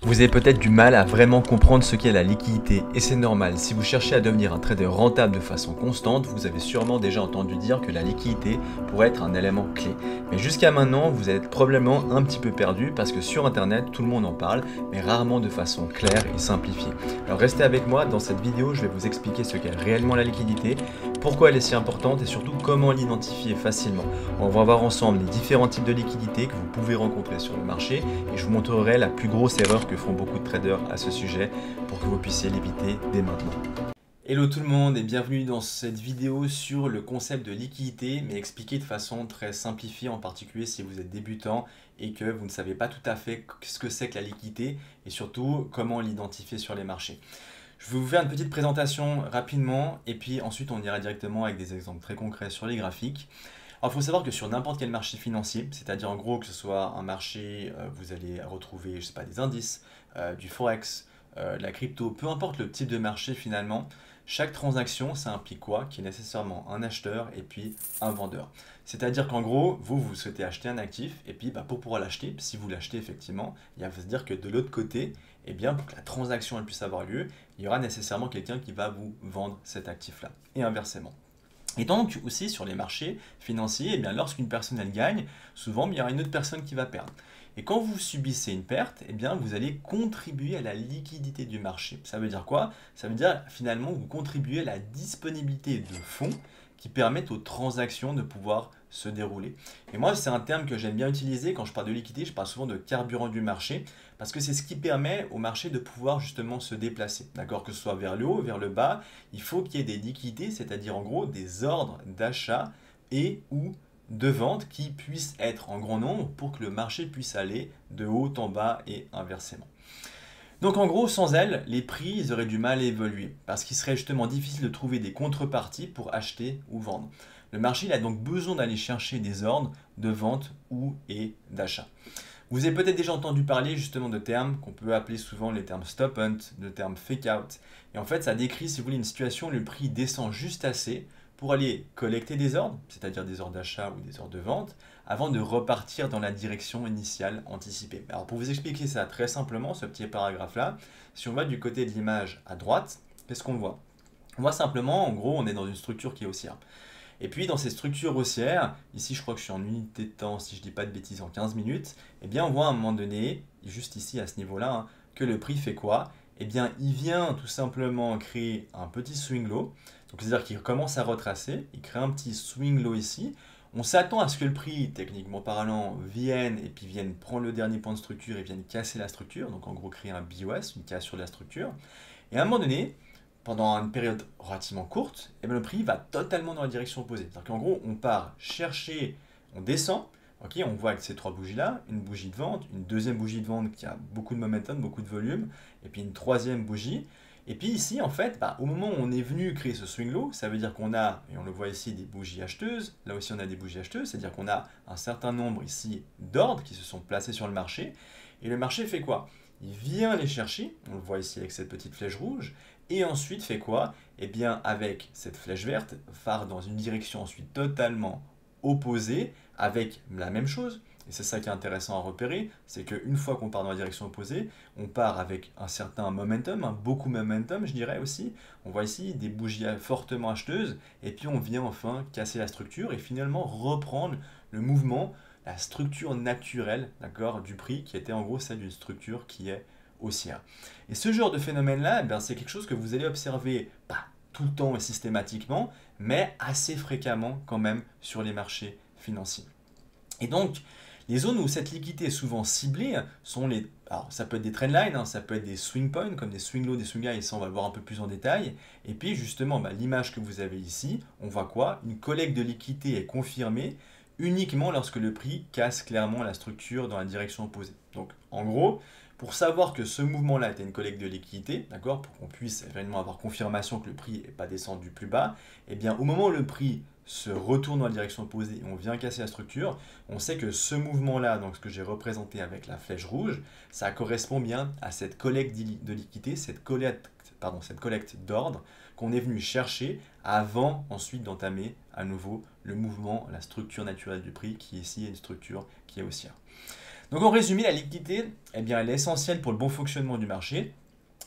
Vous avez peut-être du mal à vraiment comprendre ce qu'est la liquidité et c'est normal. Si vous cherchez à devenir un trader rentable de façon constante, vous avez sûrement déjà entendu dire que la liquidité pourrait être un élément clé. Mais jusqu'à maintenant, vous êtes probablement un petit peu perdu parce que sur internet, tout le monde en parle, mais rarement de façon claire et simplifiée. Alors restez avec moi, dans cette vidéo, je vais vous expliquer ce qu'est réellement la liquidité, pourquoi elle est si importante et surtout comment l'identifier facilement. On va voir ensemble les différents types de liquidités que vous pouvez rencontrer sur le marché et je vous montrerai la plus grosse erreur que font beaucoup de traders à ce sujet pour que vous puissiez l'éviter dès maintenant. Hello tout le monde et bienvenue dans cette vidéo sur le concept de liquidité, mais expliqué de façon très simplifiée, en particulier si vous êtes débutant et que vous ne savez pas tout à fait ce que c'est que la liquidité et surtout comment l'identifier sur les marchés. Je vais vous faire une petite présentation rapidement et puis ensuite on ira directement avec des exemples très concrets sur les graphiques. Alors, il faut savoir que sur n'importe quel marché financier, c'est-à-dire en gros que ce soit un marché, vous allez retrouver, je sais pas, des indices, du forex, de la crypto, peu importe le type de marché finalement, chaque transaction, ça implique quoi? Qu'il y ait nécessairement un acheteur et puis un vendeur. C'est-à-dire qu'en gros, vous souhaitez acheter un actif et puis pour pouvoir l'acheter, si vous l'achetez effectivement, il va se dire que de l'autre côté, eh bien, pour que la transaction elle puisse avoir lieu, il y aura nécessairement quelqu'un qui va vous vendre cet actif-là et inversement. Et donc aussi sur les marchés financiers, eh bien, lorsqu'une personne elle gagne, souvent il y aura une autre personne qui va perdre. Et quand vous subissez une perte, eh bien, vous allez contribuer à la liquidité du marché. Ça veut dire quoi? Ça veut dire finalement vous contribuez à la disponibilité de fonds qui permettent aux transactions de pouvoir se dérouler. Et moi, c'est un terme que j'aime bien utiliser quand je parle de liquidité, je parle souvent de carburant du marché, parce que c'est ce qui permet au marché de pouvoir justement se déplacer. D'accord? Que ce soit vers le haut, vers le bas, il faut qu'il y ait des liquidités, c'est-à-dire en gros des ordres d'achat et ou de vente qui puissent être en grand nombre pour que le marché puisse aller de haut en bas et inversement. Donc en gros, sans elles, les prix ils auraient du mal à évoluer, parce qu'il serait justement difficile de trouver des contreparties pour acheter ou vendre. Le marché il a donc besoin d'aller chercher des ordres de vente ou et d'achat. Vous avez peut-être déjà entendu parler justement de termes qu'on peut appeler souvent les termes stop hunt, de termes fake out. Et en fait, ça décrit, si vous voulez, une situation où le prix descend juste assez pour aller collecter des ordres, c'est-à-dire des ordres d'achat ou des ordres de vente, avant de repartir dans la direction initiale anticipée. Alors pour vous expliquer ça très simplement, ce petit paragraphe-là, si on va du côté de l'image à droite, qu'est-ce qu'on voit? On voit simplement, en gros, on est dans une structure qui est haussière. Et puis dans ces structures haussières, ici je crois que je suis en unité de temps, si je ne dis pas de bêtises, en 15 minutes, eh bien on voit à un moment donné, juste ici à ce niveau-là, que le prix fait quoi? Eh bien il vient tout simplement créer un petit swing low, donc c'est-à-dire qu'il commence à retracer, il crée un petit swing low ici, on s'attend à ce que le prix, techniquement parlant, vienne et puis vienne prendre le dernier point de structure et vienne casser la structure, donc en gros créer un BOS, une cassure de la structure, et à un moment donné, pendant une période relativement courte, et bien le prix va totalement dans la direction opposée. C'est-à-dire qu'en gros, on part chercher, on descend, ok, on voit avec ces trois bougies-là, une bougie de vente, une deuxième bougie de vente qui a beaucoup de momentum, beaucoup de volume, et puis une troisième bougie. Et puis ici, en fait, au moment où on est venu créer ce swing low, ça veut dire qu'on a, et on le voit ici, des bougies acheteuses, là aussi on a des bougies acheteuses, c'est-à-dire qu'on a un certain nombre ici d'ordres qui se sont placés sur le marché, et le marché fait quoi? Il vient les chercher, on le voit ici avec cette petite flèche rouge, et ensuite fait quoi? Eh bien avec cette flèche verte, part dans une direction ensuite totalement opposée, avec la même chose. Et c'est ça qui est intéressant à repérer, c'est qu'une fois qu'on part dans la direction opposée, on part avec un certain momentum, beaucoup de momentum je dirais aussi. On voit ici des bougies fortement acheteuses, et puis on vient enfin casser la structure et finalement reprendre le mouvement, la structure naturelle, d'accord, du prix, qui était en gros celle d'une structure qui est haussière. Et ce genre de phénomène-là, c'est quelque chose que vous allez observer, pas tout le temps et systématiquement, mais assez fréquemment quand même sur les marchés financiers. Et donc, les zones où cette liquidité est souvent ciblée sont les... Alors, ça peut être des trendlines, ça peut être des swing points, comme des swing lows, des swing highs, et ça on va le voir un peu plus en détail. Et puis justement, l'image que vous avez ici, on voit quoi? Une collecte de liquidité est confirmée uniquement lorsque le prix casse clairement la structure dans la direction opposée. Donc, en gros, pour savoir que ce mouvement-là était une collecte de liquidité, d'accord, pour qu'on puisse réellement avoir confirmation que le prix n'est pas descendu plus bas, eh bien, au moment où le prix se retourne dans la direction opposée et on vient casser la structure, on sait que ce mouvement-là, donc ce que j'ai représenté avec la flèche rouge, ça correspond bien à cette collecte de liquidité, cette collecte d'ordre qu'on est venu chercher avant ensuite d'entamer à nouveau le mouvement, la structure naturelle du prix qui ici est une structure qui est haussière. Donc en résumé, la liquidité, eh bien, elle est essentielle pour le bon fonctionnement du marché.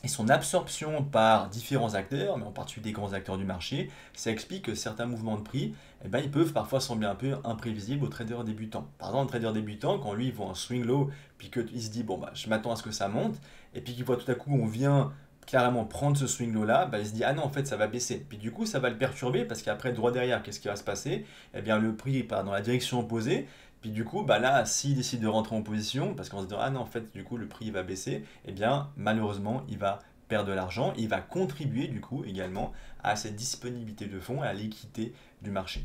Et son absorption par différents acteurs, mais en particulier des grands acteurs du marché, ça explique que certains mouvements de prix, eh ben, ils peuvent parfois sembler un peu imprévisibles aux traders débutants. Par exemple, un trader débutant, quand lui, il voit un swing low, puis qu'il se dit, bon, bah, je m'attends à ce que ça monte, et puis qu'il voit tout à coup, on vient carrément prendre ce swing low là, bah, il se dit, ah non, en fait, ça va baisser. Puis du coup, ça va le perturber, parce qu'après, droit derrière, qu'est-ce qui va se passer? Eh bien, le prix part dans la direction opposée, puis du coup, bah là, s'il décide de rentrer en position, parce qu'on se dit, ah non, en fait, du coup, le prix va baisser, eh bien, malheureusement, il va perdre de l'argent, il va contribuer du coup également à cette disponibilité de fonds et à l'équité du marché.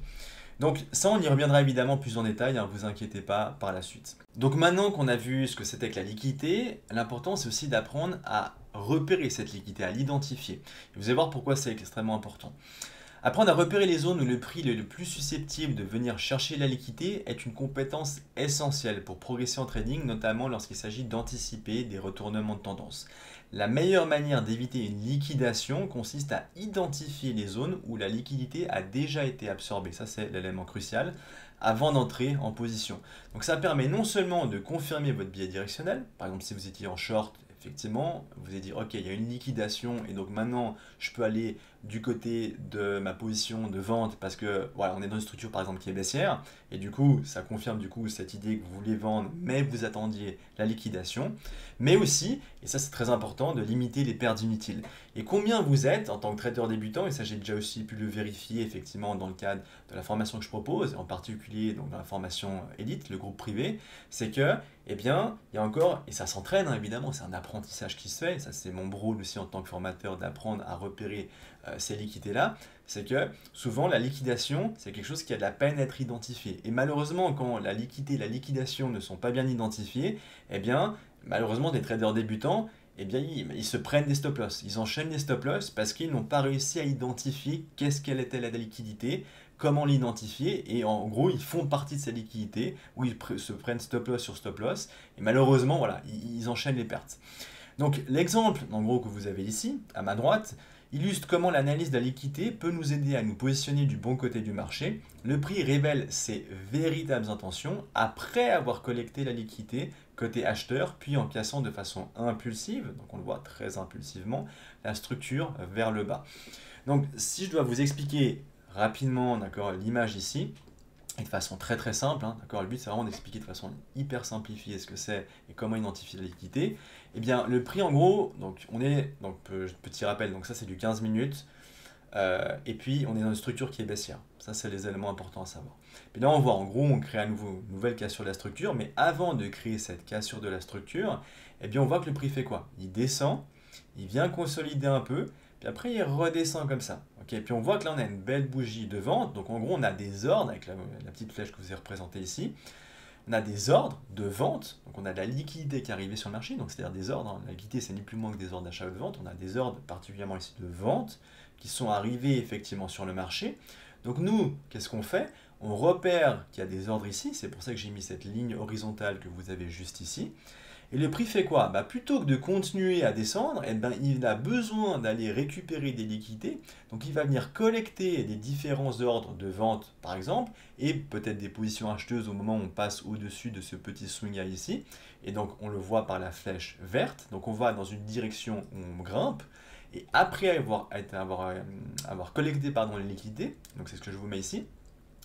Donc ça, on y reviendra évidemment plus en détail, ne vous inquiétez pas par la suite. Donc maintenant qu'on a vu ce que c'était que la liquidité, l'important c'est aussi d'apprendre à repérer cette liquidité, à l'identifier. Vous allez voir pourquoi c'est extrêmement important. Apprendre à repérer les zones où le prix est le plus susceptible de venir chercher la liquidité est une compétence essentielle pour progresser en trading, notamment lorsqu'il s'agit d'anticiper des retournements de tendance. La meilleure manière d'éviter une liquidation consiste à identifier les zones où la liquidité a déjà été absorbée, ça c'est l'élément crucial, avant d'entrer en position. Donc ça permet non seulement de confirmer votre biais directionnel, par exemple si vous étiez en short, effectivement, vous allez dire ok, il y a une liquidation et donc maintenant je peux aller du côté de ma position de vente parce que voilà, on est dans une structure par exemple qui est baissière et du coup ça confirme du coup cette idée que vous voulez vendre mais vous attendiez la liquidation, mais aussi, et ça c'est très important, de limiter les pertes inutiles. Et combien vous êtes en tant que trader débutant, et ça j'ai déjà aussi pu le vérifier effectivement dans le cadre de la formation que je propose, en particulier donc dans la formation Elite, le groupe privé, c'est que eh bien, il y a encore, et ça s'entraîne hein, évidemment, c'est un apprentissage qui se fait, et ça c'est mon rôle aussi en tant que formateur d'apprendre à repérer ces liquidités-là, c'est que souvent la liquidation, c'est quelque chose qui a de la peine à être identifié. Et malheureusement, quand la liquidité et la liquidation ne sont pas bien identifiées, eh bien, malheureusement, des traders débutants, eh bien, ils se prennent des stop-loss. Ils enchaînent des stop-loss parce qu'ils n'ont pas réussi à identifier quelle était la liquidité, comment l'identifier, et en gros, ils font partie de ces liquidités où ils se prennent stop-loss sur stop-loss, et malheureusement, voilà, ils enchaînent les pertes. Donc, l'exemple, en gros, que vous avez ici, à ma droite, illustre comment l'analyse de la liquidité peut nous aider à nous positionner du bon côté du marché. Le prix révèle ses véritables intentions après avoir collecté la liquidité côté acheteur, puis en cassant de façon impulsive, donc on le voit très impulsivement, la structure vers le bas. Donc si je dois vous expliquer rapidement l'image ici, et de façon très très simple, hein, le but c'est vraiment d'expliquer de façon hyper simplifiée ce que c'est et comment identifier la liquidité. Eh bien le prix en gros, donc on est, donc petit rappel, donc ça c'est du 15 minutes, et puis on est dans une structure qui est baissière. Ça c'est les éléments importants à savoir. Puis là on voit en gros on crée à nouveau une nouvelle cassure de la structure, mais avant de créer cette cassure de la structure, eh bien on voit que le prix fait quoi? Il descend, il vient consolider un peu, puis après il redescend comme ça. Okay, puis on voit que là on a une belle bougie de vente, donc en gros on a des ordres avec la petite flèche que vous avez représentée ici. On a des ordres de vente, donc on a de la liquidité qui est arrivée sur le marché, donc c'est-à-dire des ordres. Hein. La liquidité c'est ni plus moins que des ordres d'achat ou de vente. On a des ordres particulièrement ici de vente qui sont arrivés effectivement sur le marché. Donc nous, qu'est-ce qu'on fait? On repère qu'il y a des ordres ici, c'est pour ça que j'ai mis cette ligne horizontale que vous avez juste ici. Et le prix fait quoi? Plutôt que de continuer à descendre, il a besoin d'aller récupérer des liquidités. Donc il va venir collecter les différents ordres de vente, par exemple, et peut-être des positions acheteuses au moment où on passe au-dessus de ce petit swing ici. Et donc on le voit par la flèche verte. Donc on va dans une direction où on grimpe. Et après avoir collecté les liquidités, donc c'est ce que je vous mets ici,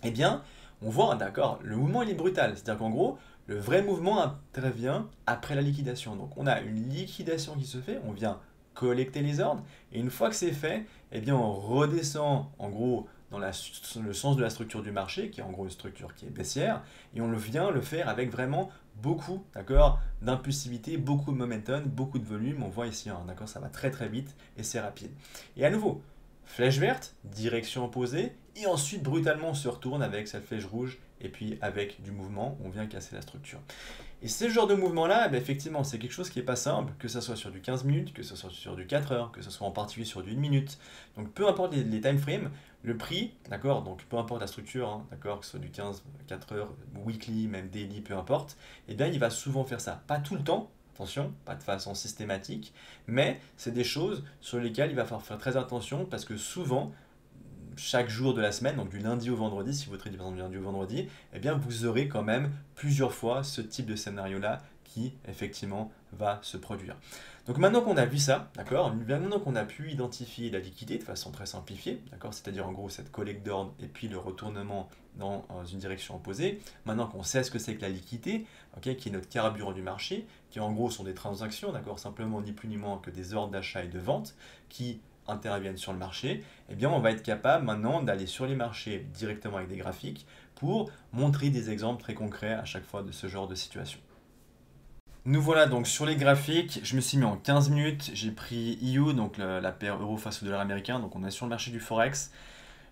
eh bien, on voit, le mouvement il est brutal. C'est-à-dire qu'en gros, le vrai mouvement intervient après la liquidation. Donc on a une liquidation qui se fait, on vient collecter les ordres, et une fois que c'est fait, eh bien on redescend en gros dans le sens de la structure du marché, qui est en gros une structure qui est baissière, et on vient le faire avec vraiment beaucoup d'impulsivité, beaucoup de momentum, beaucoup de volume. On voit ici, hein, ça va très très vite et c'est rapide. Et à nouveau, flèche verte, direction opposée, et ensuite brutalement on se retourne avec cette flèche rouge, et puis avec du mouvement, on vient casser la structure. Et ce genre de mouvement-là, effectivement, c'est quelque chose qui n'est pas simple, que ce soit sur du 15 minutes, que ce soit sur du 4 heures, que ce soit en particulier sur du 1 minute. Donc peu importe les time frames, le prix, donc peu importe la structure, hein, que ce soit du 15, 4 heures, weekly, même daily, peu importe, eh bien il va souvent faire ça. Pas tout le temps, attention, pas de façon systématique, mais c'est des choses sur lesquelles il va falloir faire très attention parce que souvent, chaque jour de la semaine, donc du lundi au vendredi, si vous tradez par exemple du lundi au vendredi, eh bien vous aurez quand même plusieurs fois ce type de scénario-là qui effectivement va se produire. Donc maintenant qu'on a vu ça, d'accord, maintenant qu'on a pu identifier la liquidité de façon très simplifiée, d'accord, c'est-à-dire en gros cette collecte d'ordre et puis le retournement dans une direction opposée, maintenant qu'on sait ce que c'est que la liquidité, okay, qui est notre carburant du marché, qui en gros sont des transactions, d'accord, simplement ni plus ni moins que des ordres d'achat et de vente qui interviennent sur le marché, eh bien on va être capable maintenant d'aller sur les marchés directement avec des graphiques pour montrer des exemples très concrets à chaque fois de ce genre de situation. Nous voilà donc sur les graphiques, je me suis mis en 15 minutes, j'ai pris EU, donc la paire euro face au dollar américain, donc on est sur le marché du Forex.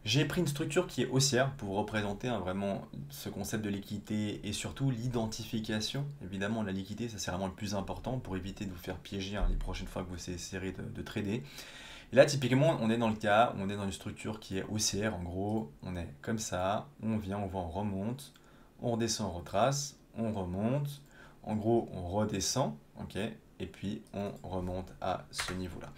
J'ai pris une structure qui est haussière pour représenter vraiment ce concept de liquidité et surtout l'identification. Évidemment, la liquidité, ça c'est vraiment le plus important pour éviter de vous faire piéger les prochaines fois que vous essayerez de trader. Et là, typiquement, on est dans le cas où on est dans une structure qui est haussière. En gros, on est comme ça, on vient, on va, on remonte, on redescend, on retrace, on remonte. En gros, on redescend, ok, et puis on remonte à ce niveau-là.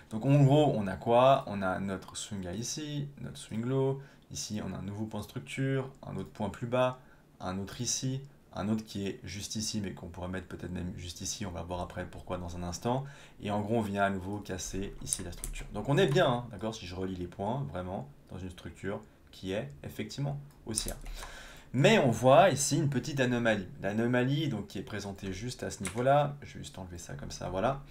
Donc en gros, on a quoi? On a notre swing high ici, notre swing low. Ici, on a un nouveau point de structure, un autre point plus bas, un autre ici, un autre qui est juste ici, mais qu'on pourrait mettre peut-être même juste ici. On va voir après pourquoi dans un instant. Et en gros, on vient à nouveau casser ici la structure. Donc on est bien, hein, d'accord, si je relie les points, vraiment, dans une structure qui est effectivement haussière. Mais on voit ici une petite anomalie. L'anomalie donc, qui est présentée juste à ce niveau-là, je vais juste enlever ça comme ça, voilà,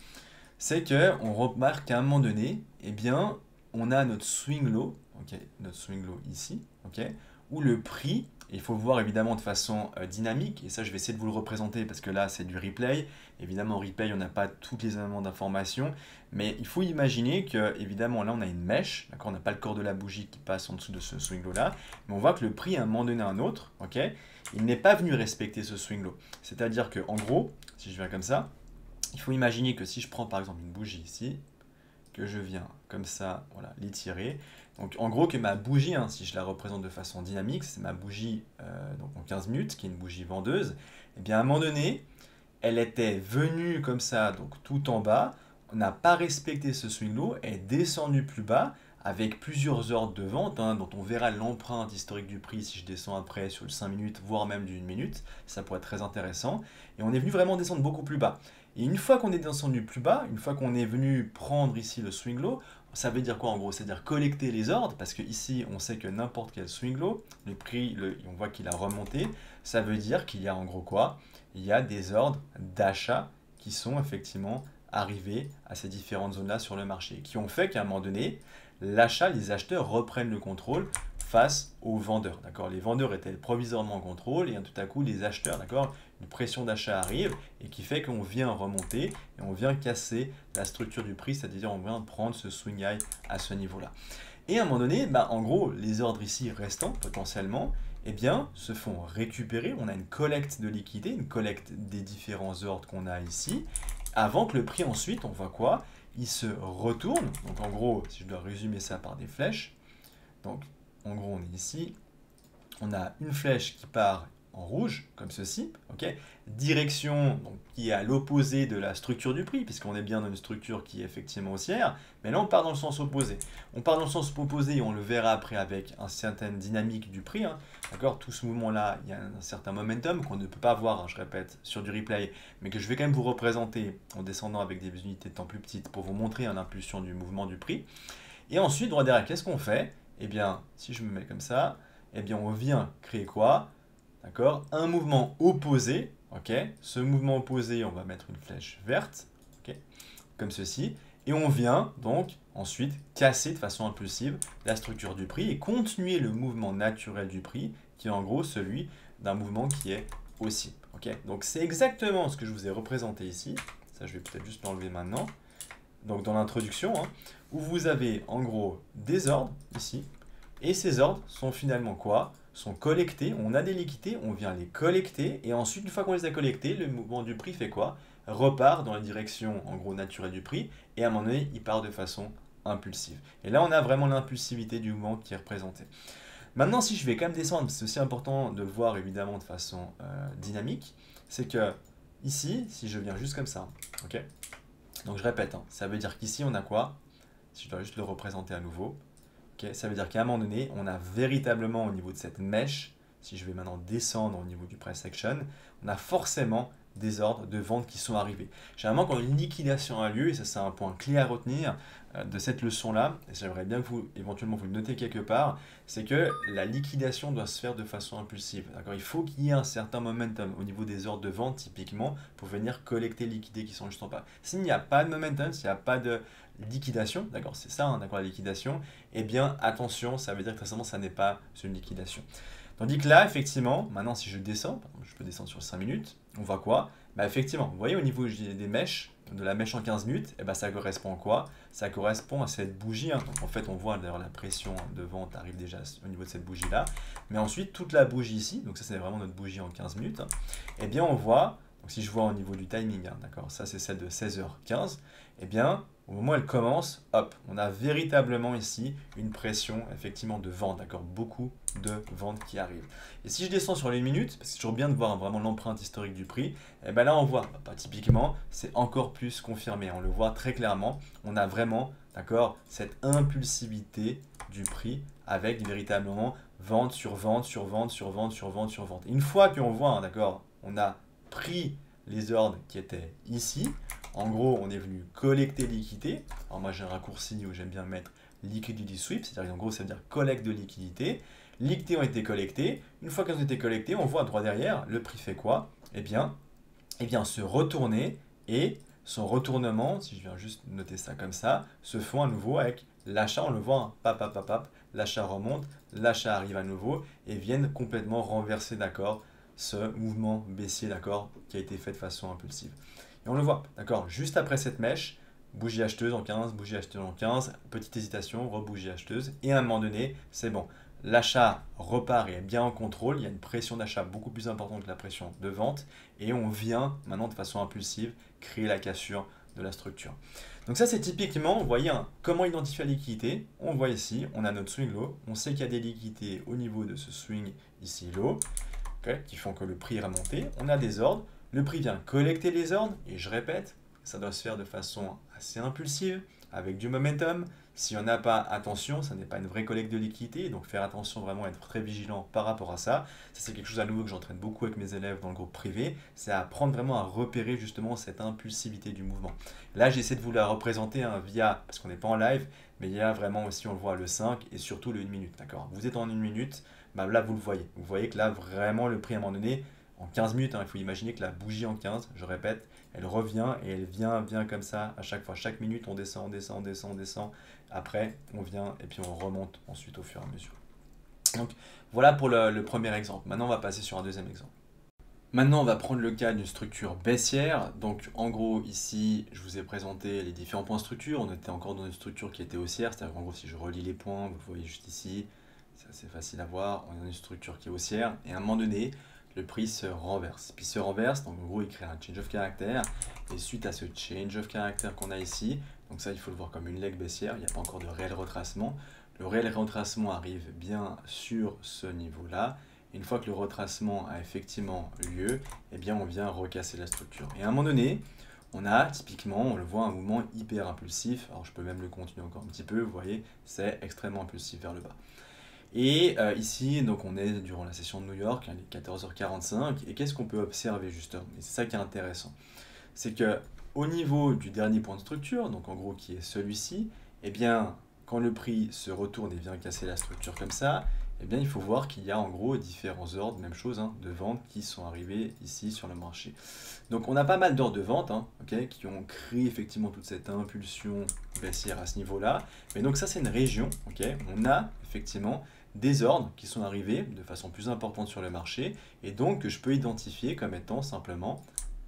c'est qu'on remarque qu'à un moment donné, eh bien, on a notre swing low, okay, notre swing low ici, okay, où le prix, et il faut le voir évidemment de façon dynamique, et ça je vais essayer de vous le représenter parce que là c'est du replay. Évidemment en replay on n'a pas tous les éléments d'information, mais il faut imaginer que évidemment là on a une mèche, d'accord, on n'a pas le corps de la bougie qui passe en dessous de ce swing low là, mais on voit que le prix à un moment donné à un autre, okay, il n'est pas venu respecter ce swing low. C'est-à-dire que en gros, si je viens comme ça, il faut imaginer que si je prends par exemple une bougie ici, que je viens comme ça, voilà, l'étirer. Donc en gros que ma bougie, hein, si je la représente de façon dynamique, c'est ma bougie donc en 15 minutes, qui est une bougie vendeuse, et bien à un moment donné, elle était venue comme ça, donc tout en bas, on n'a pas respecté ce swing low, elle est descendue plus bas, avec plusieurs ordres de vente, hein, dont on verra l'empreinte historique du prix si je descends après sur le 5 minutes, voire même du 1 minute, ça pourrait être très intéressant, et on est venu vraiment descendre beaucoup plus bas. Et une fois qu'on est descendu plus bas, une fois qu'on est venu prendre ici le swing low, ça veut dire quoi en gros? C'est-à-dire collecter les ordres, parce que ici on sait que n'importe quel swing low, le prix, on voit qu'il a remonté, ça veut dire qu'il y a en gros quoi? Il y a des ordres d'achat qui sont effectivement arrivés à ces différentes zones-là sur le marché, qui ont fait qu'à un moment donné, l'achat, les acheteurs reprennent le contrôle face aux vendeurs. D'accord, les vendeurs étaient provisoirement en contrôle et tout à coup les acheteurs, d'accord, une pression d'achat arrive et qui fait qu'on vient remonter et on vient casser la structure du prix, c'est-à-dire on vient prendre ce swing high à ce niveau-là. Et à un moment donné, en gros, les ordres ici restants potentiellement, eh bien, se font récupérer. On a une collecte de liquidité, une collecte des différents ordres qu'on a ici, avant que le prix ensuite, on voit quoi? Il se retourne. Donc en gros, si je dois résumer ça par des flèches, donc en gros on est ici, on a une flèche qui part en rouge, comme ceci, ok, direction donc, qui est à l'opposé de la structure du prix, puisqu'on est bien dans une structure qui est effectivement haussière, mais là on part dans le sens opposé. On part dans le sens opposé et on le verra après avec une certaine dynamique du prix, hein, d'accord, tout ce mouvement-là, il y a un certain momentum qu'on ne peut pas voir, hein, je répète, sur du replay, mais que je vais quand même vous représenter en descendant avec des unités de temps plus petites pour vous montrer l'impulsion du mouvement du prix. Et ensuite, droit derrière, qu'est-ce qu'on fait? Eh bien, si je me mets comme ça, eh bien on vient créer quoi? D'accord, un mouvement opposé, ok, ce mouvement opposé, on va mettre une flèche verte, ok, comme ceci, et on vient donc ensuite casser de façon impulsive la structure du prix et continuer le mouvement naturel du prix, qui est en gros celui d'un mouvement qui est haussier, ok. Donc c'est exactement ce que je vous ai représenté ici, ça je vais peut-être juste l'enlever maintenant, donc dans l'introduction, hein, où vous avez en gros des ordres ici, et ces ordres sont finalement quoi? Sont collectés, on a des liquidités, on vient les collecter, et ensuite, une fois qu'on les a collectés, le mouvement du prix fait quoi? Repart dans la direction, en gros, naturelle du prix, et à un moment donné, il part de façon impulsive. Et là, on a vraiment l'impulsivité du mouvement qui est représentée. Maintenant, si je vais quand même descendre, c'est aussi important de le voir évidemment de façon dynamique, c'est que ici, si je viens juste comme ça, ok? Donc je répète, hein, ça veut dire qu'ici, on a quoi? Si je dois juste le représenter à nouveau, ok, ça veut dire qu'à un moment donné, on a véritablement au niveau de cette mèche, si je vais maintenant descendre au niveau du price action, on a forcément des ordres de vente qui sont arrivés. Généralement, quand une liquidation a lieu, et ça c'est un point clé à retenir de cette leçon-là, et j'aimerais bien que vous, éventuellement, vous le notez quelque part, c'est que la liquidation doit se faire de façon impulsive. Il faut qu'il y ait un certain momentum au niveau des ordres de vente, typiquement, pour venir collecter, liquider qui sont juste en bas. S'il n'y a pas de momentum, s'il n'y a pas de liquidation, d'accord, c'est ça, hein, d'accord, la liquidation, eh bien, attention, ça veut dire que très simplement, ça n'est pas une liquidation. Tandis que là, effectivement, maintenant si je descends, par exemple, je peux descendre sur 5 minutes, on voit quoi? Bah effectivement, vous voyez au niveau des mèches, de la mèche en 15 minutes, eh ben, ça correspond à quoi? Ça correspond à cette bougie, hein. Donc en fait on voit d'ailleurs la pression de vente arrive déjà au niveau de cette bougie là, mais ensuite toute la bougie ici, donc ça c'est vraiment notre bougie en 15 minutes, hein, eh bien on voit, donc si je vois au niveau du timing, hein, d'accord, ça c'est celle de 16h15, eh bien au moment où elle commence, hop, on a véritablement ici une pression effectivement de vente, d'accord, beaucoup de ventes qui arrivent. Et si je descends sur les minutes, parce que c'est toujours bien de voir vraiment l'empreinte historique du prix, et bien là on voit, typiquement, c'est encore plus confirmé, on le voit très clairement, on a vraiment, d'accord, cette impulsivité du prix avec véritablement vente sur vente, sur vente, sur vente, sur vente, sur vente. Et une fois qu'on voit, hein, d'accord, on a pris les ordres qui étaient ici. En gros, on est venu collecter liquidité. Alors moi, j'ai un raccourci où j'aime bien mettre liquidity sweep, c'est-à-dire en gros, ça veut dire collecte de liquidité. Liquidités ont été collectées. Une fois qu'elles ont été collectées, on voit droit derrière, le prix fait quoi? Eh bien, se retourner et son retournement, si je viens juste noter ça comme ça, se font à nouveau avec l'achat, on le voit, hein, pap, pap, pap, pap, l'achat remonte, l'achat arrive à nouveau et viennent complètement renverser, d'accord, ce mouvement baissier, d'accord, qui a été fait de façon impulsive. Et on le voit, d'accord, juste après cette mèche, bougie acheteuse en 15, bougie acheteuse en 15, petite hésitation, rebougie acheteuse, et à un moment donné, c'est bon. L'achat repart et est bien en contrôle, il y a une pression d'achat beaucoup plus importante que la pression de vente, et on vient maintenant de façon impulsive créer la cassure de la structure. Donc ça c'est typiquement, vous voyez, hein, comment identifier la liquidité. On voit ici, on a notre swing low, on sait qu'il y a des liquidités au niveau de ce swing ici low, okay, qui font que le prix est remonté, on a des ordres, le prix vient collecter les ordres, et je répète, ça doit se faire de façon assez impulsive, avec du momentum. Si on n'a pas attention, ça n'est pas une vraie collecte de liquidité, donc faire attention, vraiment être très vigilant par rapport à ça. Ça c'est quelque chose à nouveau que j'entraîne beaucoup avec mes élèves dans le groupe privé, c'est apprendre vraiment à repérer justement cette impulsivité du mouvement. Là j'essaie de vous la représenter via, parce qu'on n'est pas en live, mais il y a vraiment aussi, on le voit, le 5 et surtout le 1 minute, d'accord. Vous êtes en 1 minute, bah là vous le voyez. Vous voyez que là vraiment le prix à un moment donné, en 15 minutes, hein, il faut imaginer que la bougie en 15, je répète, elle revient et elle vient comme ça à chaque fois. Chaque minute, on descend, on descend, on descend, on descend. Après, on vient et puis on remonte ensuite au fur et à mesure. Donc, voilà pour le premier exemple. Maintenant, on va passer sur un deuxième exemple. Maintenant, on va prendre le cas d'une structure baissière. Donc, en gros, ici, je vous ai présenté les différents points de structure. On était encore dans une structure qui était haussière. C'est-à-dire qu'en gros, si je relis les points, vous voyez juste ici, c'est assez facile à voir. On est dans une structure qui est haussière. Et à un moment donné, le prix se renverse. Puis il se renverse, donc en gros il crée un change of character, et suite à ce change of character qu'on a ici, donc ça il faut le voir comme une leg baissière, il n'y a pas encore de réel retracement, le réel retracement arrive bien sur ce niveau-là, une fois que le retracement a effectivement lieu, eh bien on vient recasser la structure. Et à un moment donné, on a typiquement, on le voit, un mouvement hyper impulsif, alors je peux même le continuer encore un petit peu, vous voyez, c'est extrêmement impulsif vers le bas. Et ici, donc on est durant la session de New York, hein, les 14h45, et qu'est-ce qu'on peut observer justement? Et c'est ça qui est intéressant. C'est que au niveau du dernier point de structure, donc en gros qui est celui-ci, eh bien, quand le prix se retourne et vient casser la structure comme ça, eh bien, il faut voir qu'il y a en gros différents ordres, même chose, hein, de vente qui sont arrivés ici sur le marché. Donc on a pas mal d'ordres de vente, hein, okay, qui ont créé effectivement toute cette impulsion baissière à ce niveau-là. Mais donc ça c'est une région, okay, on a effectivement des ordres qui sont arrivés de façon plus importante sur le marché et donc que je peux identifier comme étant simplement,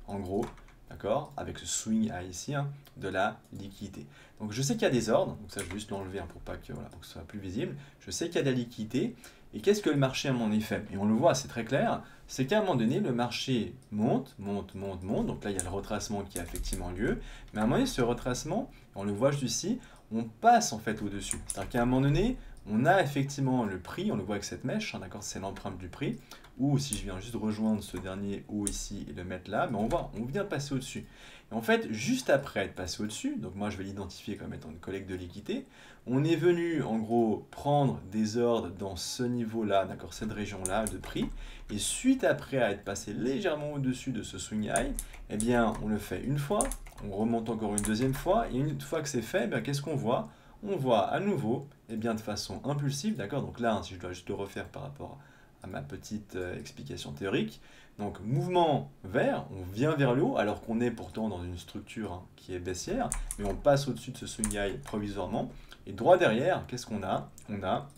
en gros, d'accord, avec ce swing high ici, hein, de la liquidité. Donc je sais qu'il y a des ordres, donc ça je vais juste l'enlever hein, pour que ce soit plus visible. Je sais qu'il y a de la liquidité et qu'est-ce que le marché a mon effet? Et on le voit, c'est très clair, c'est qu'à un moment donné, le marché monte, monte, monte, monte, donc là il y a le retracement qui a effectivement lieu, mais à un moment donné, ce retracement, on le voit juste ici, on passe en fait au-dessus. C'est-à-dire qu'à un moment donné, on a effectivement le prix, on le voit avec cette mèche, hein, d'accord, c'est l'empreinte du prix, ou si je viens juste rejoindre ce dernier haut ici et le mettre là, ben on voit, on vient passer au-dessus. Et en fait, juste après être passé au-dessus, donc moi je vais l'identifier comme étant une collecte de liquidité, on est venu en gros prendre des ordres dans ce niveau-là, d'accord, cette région-là de prix, et suite après à être passé légèrement au-dessus de ce swing high, eh bien on le fait une fois, on remonte encore une deuxième fois, et une fois que c'est fait, eh qu'est-ce qu'on voit? On voit à nouveau, eh bien de façon impulsive, d'accord, donc là, si je dois juste le refaire par rapport à ma petite explication théorique, donc mouvement vert, on vient vers le haut alors qu'on est pourtant dans une structure qui est baissière, mais on passe au-dessus de ce swing high provisoirement, et droit derrière, qu'est-ce qu'on a? On a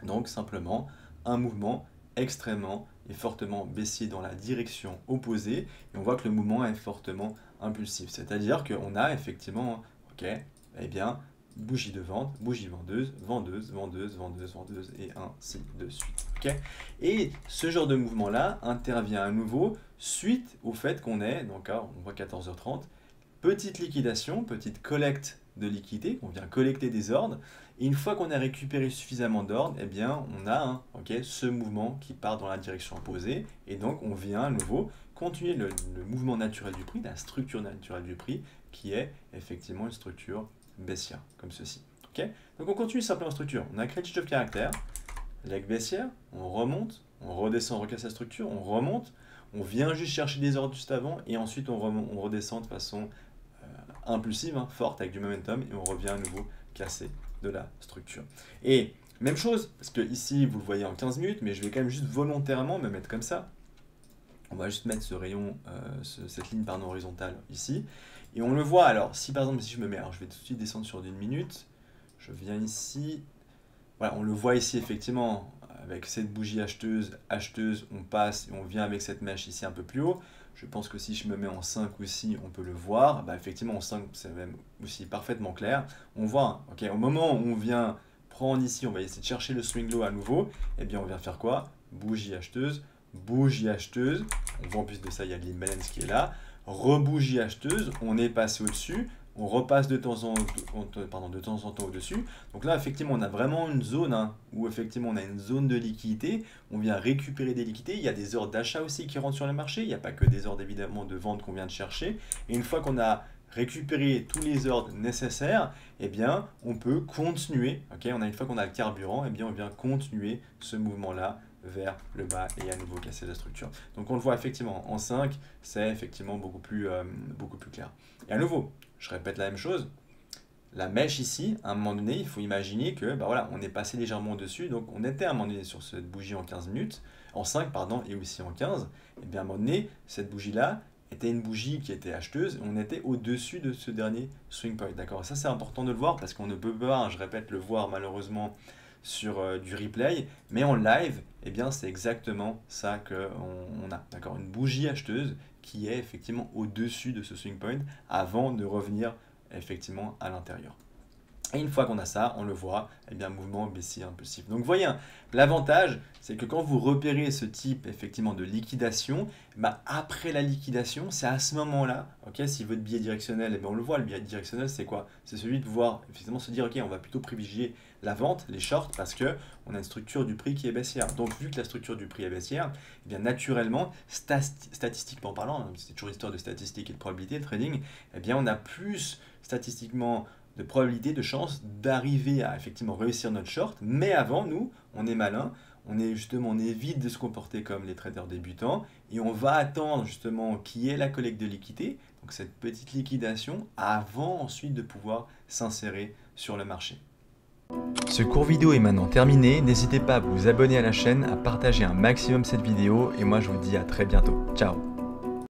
donc simplement un mouvement extrêmement et fortement baissier dans la direction opposée, et on voit que le mouvement est fortement impulsif, c'est-à-dire qu'on a effectivement, ok, eh bien, bougie de vente, bougie vendeuse, vendeuse, vendeuse, vendeuse, vendeuse, et ainsi de suite. Okay, et ce genre de mouvement-là intervient à nouveau suite au fait qu'on est, donc là, on voit 14h30, petite liquidation, petite collecte de liquidité, on vient collecter des ordres, et une fois qu'on a récupéré suffisamment d'ordres, eh bien, on a ce mouvement qui part dans la direction opposée, et donc on vient à nouveau continuer le mouvement naturel du prix, la structure naturelle du prix, qui est effectivement une structure baissière, comme ceci. Okay, donc on continue simplement la structure. On a créé le shift of caractère, leg baissière, on remonte, on redescend, on recasse la structure, on remonte, on vient juste chercher des ordres juste avant, et ensuite on redescend de façon impulsive, forte, avec du momentum, et on revient à nouveau casser de la structure. Et même chose, parce que ici vous le voyez en 15 minutes, mais je vais quand même juste volontairement me mettre comme ça. On va juste mettre ce rayon, cette ligne horizontale ici. Et on le voit, alors, si par exemple, si je me mets, alors je vais tout de suite descendre sur d'une minute, je viens ici, voilà, on le voit ici effectivement, avec cette bougie acheteuse, on passe et on vient avec cette mèche ici un peu plus haut. Je pense que si je me mets en 5 aussi, on peut le voir. Bah, effectivement, en 5, c'est même aussi parfaitement clair. On voit, ok, au moment où on vient prendre ici, on va essayer de chercher le swing low à nouveau, eh bien on vient faire quoi? Bougie acheteuse, on voit en plus de ça, il y a de l'imbalance qui est là, rebougie acheteuse, on est passé au-dessus, on repasse de temps en temps au-dessus. Donc là, effectivement, on a vraiment une zone où effectivement on a une zone de liquidité, on vient récupérer des liquidités, il y a des ordres d'achat aussi qui rentrent sur le marché, il n'y a pas que des ordres évidemment de vente qu'on vient de chercher, et une fois qu'on a récupéré tous les ordres nécessaires, eh bien, on peut continuer, une fois qu'on a le carburant, eh bien, on vient continuer ce mouvement-là vers le bas et à nouveau casser la structure. Donc on le voit effectivement en 5, c'est effectivement beaucoup plus clair. Et à nouveau, je répète la même chose, la mèche ici, à un moment donné, il faut imaginer que voilà, on est passé légèrement au-dessus, donc on était à un moment donné sur cette bougie en 15 minutes, en 5 pardon, et aussi en 15, et bien à un moment donné, cette bougie-là était une bougie qui était acheteuse, et on était au-dessus de ce dernier swing point, d'accord? Et ça c'est important de le voir, parce qu'on ne peut pas, je répète, le voir malheureusement sur du replay, mais en live, eh bien c'est exactement ça qu'on a, d'accord, une bougie acheteuse qui est effectivement au-dessus de ce swing point avant de revenir effectivement à l'intérieur. Et une fois qu'on a ça, on le voit, eh bien mouvement baissier impulsif. Donc vous voyez, l'avantage, c'est que quand vous repérez ce type effectivement de liquidation, après la liquidation, c'est à ce moment-là, si votre biais directionnel, eh bien on le voit, le biais directionnel, c'est quoi? C'est celui de pouvoir effectivement se dire, ok, on va plutôt privilégier la vente, les shorts, parce que on a une structure du prix qui est baissière. Donc vu que la structure du prix est baissière, eh bien naturellement, statistiquement parlant, c'est toujours une histoire de statistiques et de probabilité, le trading, eh bien on a plus statistiquement de probabilité, de chance d'arriver à effectivement réussir notre short, mais avant, nous, on est malin, on évite de se comporter comme les traders débutants, et on va attendre justement qu'il y ait la collecte de liquidité, donc cette petite liquidation, avant ensuite de pouvoir s'insérer sur le marché. Ce court vidéo est maintenant terminé, n'hésitez pas à vous abonner à la chaîne, à partager un maximum cette vidéo, et moi je vous dis à très bientôt. Ciao!